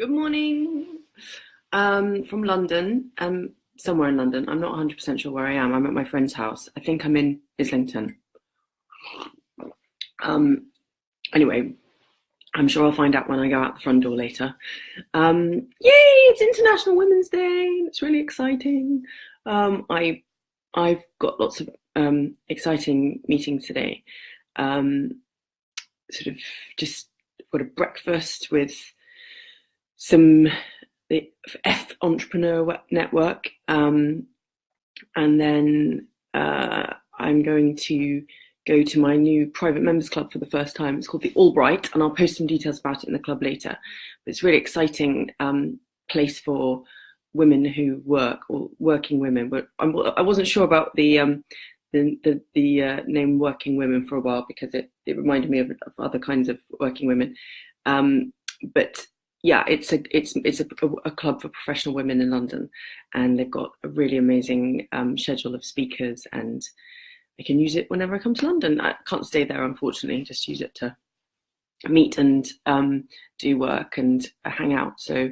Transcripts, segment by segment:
Good morning. From London, somewhere in London. I'm not 100% sure where I am. I'm at my friend's house. I think I'm in Islington. Um, anyway, I'm sure I'll find out when I go out the front door later. Yay! It's International Women's Day. It's really exciting. I've got lots of exciting meetings today. Sort of just got a breakfast with the F Entrepreneur Network, and then I'm going to go to my new private members club for the first time. It's called the Albright, and I'll post some details about it in the club later. But it's a really exciting place for women who work, or working women. But I wasn't sure about the name Working Women for a while, because it reminded me of other kinds of working women. But yeah, it's a club for professional women in London, and they've got a really amazing schedule of speakers, and I can use it whenever I come to London. I can't stay there, unfortunately, just use it to meet and do work and hang out. So,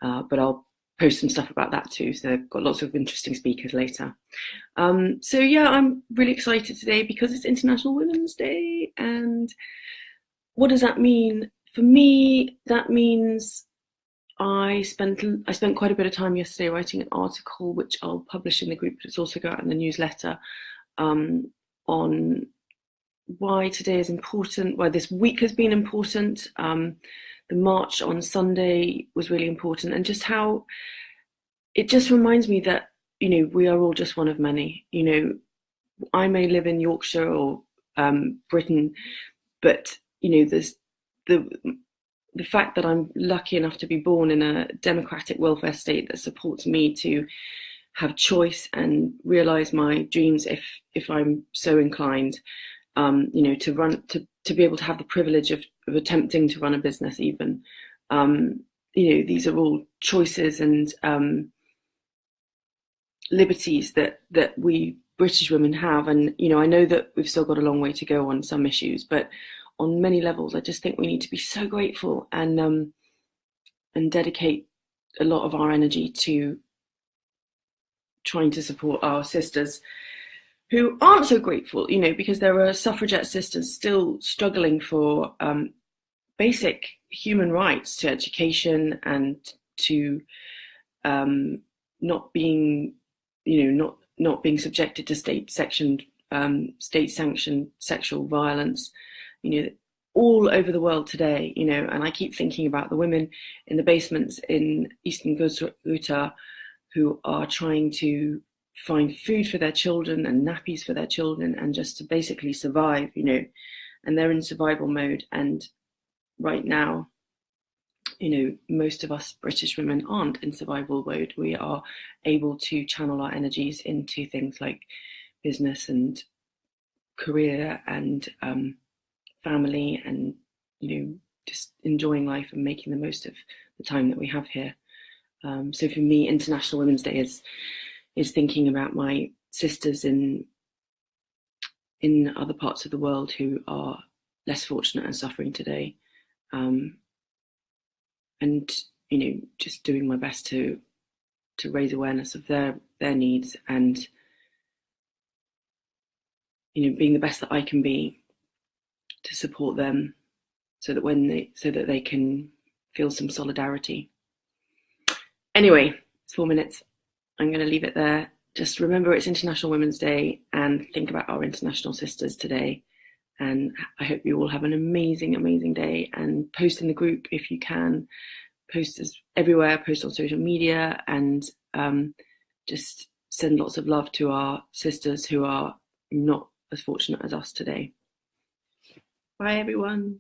but I'll post some stuff about that too. So they've got lots of interesting speakers later. So yeah, I'm really excited today because it's International Women's Day. And what does that mean? For me, that means I spent quite a bit of time yesterday writing an article, which I'll publish in the group, but it's also go out in the newsletter, on why today is important, why this week has been important. The march on Sunday was really important, and just how it just reminds me that, we are all just one of many. I may live in Yorkshire or Britain, but there's the fact that I'm lucky enough to be born in a democratic welfare state that supports me to have choice and realize my dreams if I'm so inclined, to run, to be able to have the privilege of attempting to run a business even. These are all choices and liberties that we British women have. And, I know that we've still got a long way to go on some issues, but on many levels, I just think we need to be so grateful and dedicate a lot of our energy to trying to support our sisters who aren't so grateful, because there are suffragette sisters still struggling for basic human rights to education and to not being, not being subjected to state-sanctioned sexual violence, all over the world today, and I keep thinking about the women in the basements in Eastern Ghouta who are trying to find food for their children and nappies for their children and just to basically survive, and they're in survival mode. And right now, most of us British women aren't in survival mode. We are able to channel our energies into things like business and career and family, and just enjoying life and making the most of the time that we have here. So for me, International Women's Day is thinking about my sisters in other parts of the world who are less fortunate and suffering today, and just doing my best to raise awareness of their needs, and being the best that I can be to support them, so that they can feel some solidarity. Anyway, it's 4 minutes. I'm going to leave it there. Just remember it's International Women's Day, and think about our international sisters today. And I hope you all have an amazing, amazing day, and post in the group if you can. Post everywhere, post on social media, and just send lots of love to our sisters who are not as fortunate as us today. Bye, everyone.